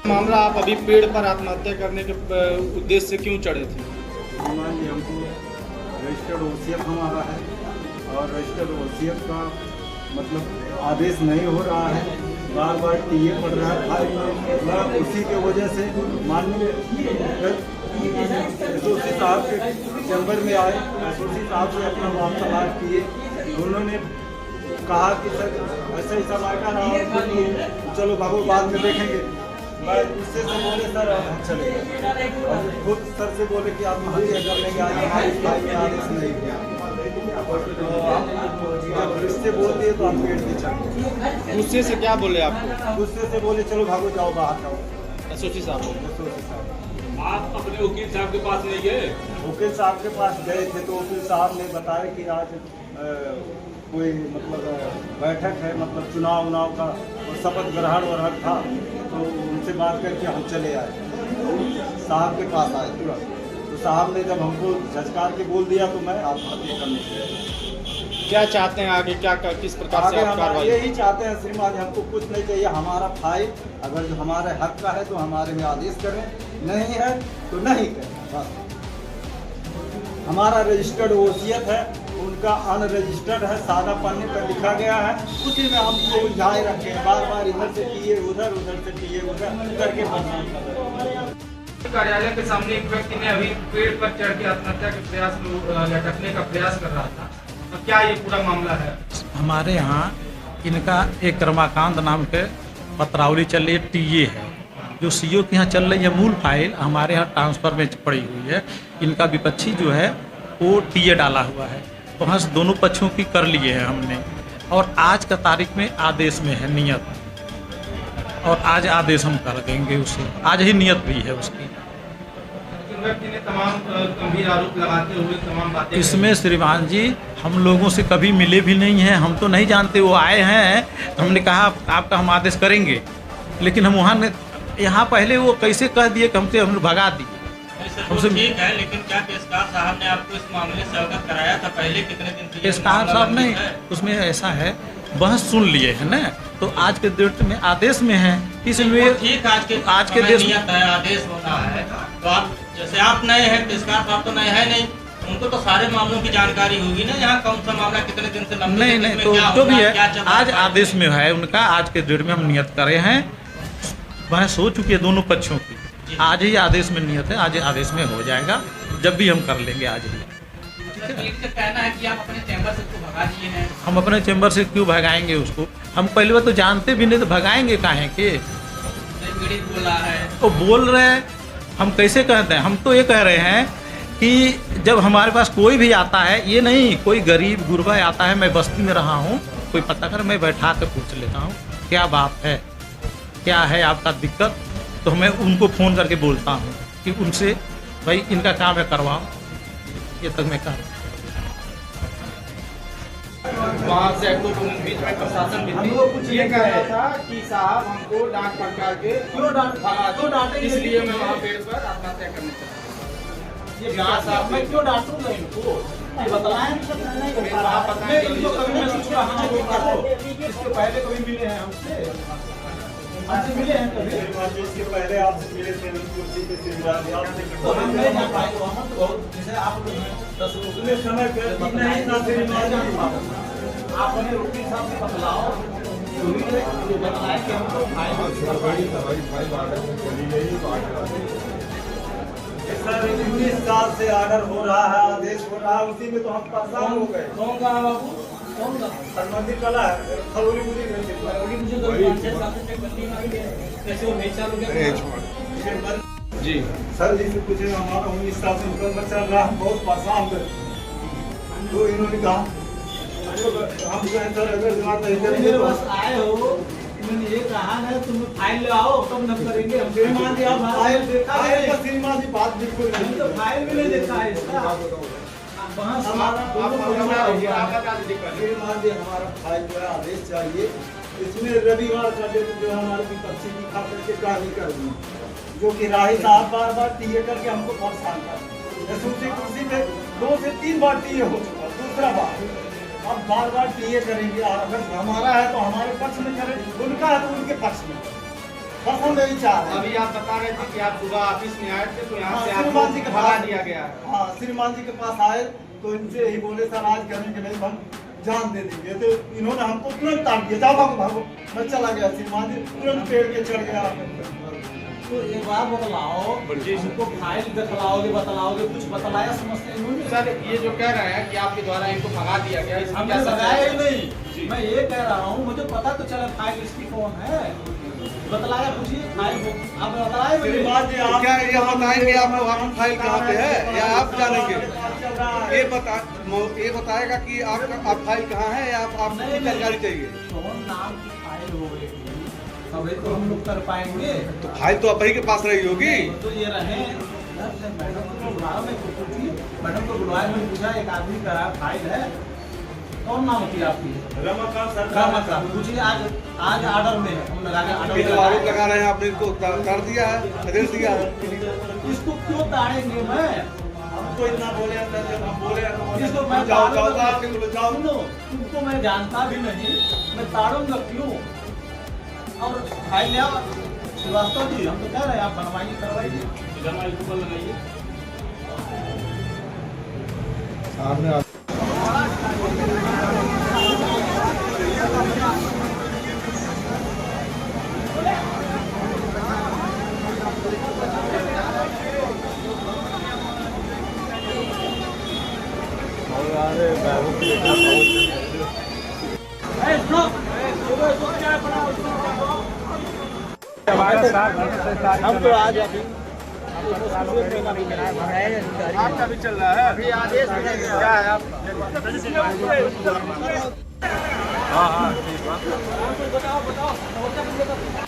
मामला, आप अभी पेड़ पर आत्महत्या करने के उद्देश्य से क्यों चढ़े थे? मान ली हमको रजिस्टर्ड वसीयत हमारा है और रजिस्टर्ड वसीयत का मतलब आदेश नहीं हो रहा है, बार बार टीए पड़ रहा है। मैं उसी के वजह से माननीय एसओसी साहब के चैम्बर में आए, एसओसी साहब से अपना वार्तालाप किए। उन्होंने कहा कि सर ऐसा ही समाचार रहा, चलो बाबू बाद में देखेंगे। मैं उससे से बोले सर हम चले गए, और खुद सर से बोले कि आप हत्या कर लेंगे, आज हमारी फाइल में आदेश नहीं किया। तो आप रिश्ते बोल दिए तो हम पेड़ के चले। गुस्से से क्या बोले आपको? गुस्से से बोले चलो भागो, जाओ बाहर जाओ। एसओसी साहब, आप अपने वकील साहब के पास नहीं गए? वकील साहब के पास गए थे तो वकील साहब ने बताया कि आज कोई मतलब बैठक है, मतलब चुनाव उनाव का और शपथ ग्रहण वरहण था, तो उनसे बात करके हम चले आए, साहब के पास आए तुरंत। तो साहब ने जब हमको झचकार के बोल दिया तो मैं आत्महत्या करने लगा। क्या चाहते हैं आगे, क्या किस प्रकार से आप कार्रवाई? यही चाहते हैं श्रीमान, हमको कुछ नहीं चाहिए। हमारा फाइल अगर जो हमारे हक का है तो हमारे में आदेश करें, नहीं है तो नहीं करें, बस। हमारा रजिस्टर्ड वसीयत है, उनका अनरजिस्टर्ड है, सादा पन्ने पर लिखा गया है, उसी में हमको उलझाए रखे हैं। बार बार इधर से किए उधर, उधर से किए उधर करके परेशान कर रहे हैं। कार्यालय के सामने एक व्यक्ति ने अभी पेड़ पर चढ़ के आत्महत्या के प्रयास में लटकने का प्रयास कर रहा था, तो क्या ये पूरा मामला है? हमारे यहाँ इनका एक रमाकांत नाम के पत्रावली चल रही है, टीए है, जो सीओ के यहाँ चल रही है। मूल फाइल हमारे यहाँ ट्रांसफर में पड़ी हुई है। इनका विपक्षी जो है वो टीए डाला हुआ है, तो वहाँ से दोनों पक्षों की कर लिए हैं हमने, और आज का तारीख में आदेश में है नियत, और आज आदेश हम कर देंगे उसे, आज ही नियत भी है उसकी। व्यक्ति ने तमाम गंभीर आरोप लगाते हुए तमाम बातें, इसमें श्रीमान जी हम लोगों से कभी मिले भी नहीं हैं, हम तो नहीं जानते। वो आए हैं, हमने कहा आपका हम आदेश करेंगे, लेकिन हम वहाँ यहाँ पहले वो कैसे कह दिए कि हमसे हम भगा दिए। हमसे ठीक है, लेकिन क्या पेशकार साहब ने आपको इस मामले से अवगत कराया था पहले? कितने दिन से पेशकार साहब ने उसमें ऐसा है, बहस सुन लिए है ना, तो आज के डेट में आदेश में है, इसलिए ठीक आज के देश नियत है, आदेश होना है। तो आप जैसे आप नए हैं, पेशकार साहब तो नए है नहीं, उनको तो सारे मामलों की जानकारी होगी ना, यहाँ कौन सा मामला कितने दिन से लंबे नहीं तो जो भी है आज आदेश में है उनका। आज के डेट में हम नियत करे हैं, बहस हो चुकी है दोनों पक्षों की, आज ही आदेश में नियत है, आज आदेश में हो जाएगा, जब भी हम कर लेंगे आज ही। कहना है कि आप अपने चैम्बर से उसको भगा दिए हैं। हम अपने चैम्बर से क्यों भगाएंगे उसको? हम पहले बार तो जानते भी नहीं, तो भगाएंगे काहे के? पीड़ित बोला है तो बोल रहे हैं, हम कैसे कहते हैं? हम तो ये कह रहे हैं कि जब हमारे पास कोई भी आता है, ये नहीं कोई गरीब गुरबा आता है, मैं बस्ती में रहा हूँ, कोई पता कर, मैं बैठा कर पूछ लेता हूँ क्या बात है, क्या है आपका दिक्कत, तो मैं उनको फ़ोन करके बोलता हूँ कि उनसे भाई इनका काम है करवाओ, ये तक मैं कर। वहाँ से तो बीच में प्रशासन भी थी, ये कह रहा था कि साहब हमको डांट फटकार के क्यों डांटे, इसलिए मैं वहाँ पेड़ पर आत्महत्या करने चला। ये साहब मैं क्यों डांटूंगा इनको? इसके पहले कभी मिले हैं हमसे मिले हैं कभी? इसके पहले आपसे मिले थे, कुर्सी पे श्रीमान उतने समय पे नहीं था श्रीमान। आपने वकील साहब से बतलाओ, बताया कि हमको सर 19 साल से ऑर्डर हो रहा है, आदेश हो रहा है, उसी में तो हम परेशान हो गए। कौन का बाबू, कौन का संबंधित कला है खरोली मुझे कैसे वो नहीं चालू किया? जी सर जी से पूछे, हमारा 19 साल से मुकदमा चल रहा है, बहुत परेशान थे। तो इन्होंने कहा हम जो है सर अगर मेरे पास आए हो, मैंने ये कहा है तुम फाइल ले आओ तब न करेंगे। हम श्रीमान जी आप फाइल देखा है? श्रीमान जी बात बिल्कुल हम तो फाइल भी नहीं देखा है इसका। हमारा श्रीमान जी हमारा फाइल जो है आदेश चाहिए, इसमें रविवार का दिन जो है हमारे विपक्षी की खातिर के कार्य कर दी, जो कि राही साहब बार बार टीए करके हमको परेशान कर, दूसरी कुर्सी पे 2 से 3 बार टीए हो चुका, दूसरा बार अब बार बार टीए करेंगे, और अगर हमारा है तो हमारे पक्ष में करें, उनका है तो उनके पक्ष में। बस हम यही चाह रहे हैं। अभी आप बता रहे थे कि आप सुबह ऑफिस में आए थे तो यहाँ से श्रीमान जी आपको के भगा पास दिया गया है। हाँ, श्रीमान जी के पास आए तो इनसे यही बोले सर आज करेंगे नहीं, हम जान दे देंगे। तो इन्होंने हमको तुरंत ताड़ दिया, जाओ भागो भागो। मैं चला गया, श्रीमान जी तुरंत पेड़ के चढ़ गया। तो एक बार बतलाओ, हमको फाइल दिखलाओगे, बतलाओगे, कुछ बतलाया समझते इन्होंने? सर ये जो कह रहे हैं कि आपके द्वारा इनको भगा दिया गया, इसमें हमने क्या बताया सच्चाई ही है? नहीं। मैं ये कह रहा हूँ, मुझे पता तो चला फाइल इसकी कौन है, बतलाया पूछिए फाइल आप बताए मुझे। श्रीमान जी आप क्या ये बताएंगे आपको आपकी फाइल कहाँ पे है या आप जानेंगे? ये बताएगा कि आपका फाइल कहाँ है या आपको जानकारी चाहिए? कौन नाम की फाइल हो गई तभी तो हम लोग कर पाएंगे। तो फाइल तो आप ही के पास रही होगी। तो ये रहे मैडम को बुलाया, मैं पूछी मैडम को बुलाया, मैंने पूछा एक आदमी का फाइल है, कौन नाम होती है आपकी? रमाकांत सर, रमाकांत। पूछिए आज ऑर्डर में है, हम लगा के ये ऑर्डर जो आरोप लगा रहे हैं आपने इनको कर दिया है, आदेश दिया है। इसको क्यों ताड़ेंगे? मैं हमको इतना बोले अंदर, जब हम बोले इसको मैं जाओ जाओ ताड़ूंगा। आपके बोले जाओ। सुनो, तुमको मैं जानता भी नहीं, मैं ताड़ूंगा क्यों? और फाइल ले आओ श्रीवास्तव जी, हम तो कह रहे हैं आप बनवाइए, करवाइए। हम तो आज अभी आपका भी चल रहा है अभी आदेश क्या है आप? हाँ हाँ ठीक है।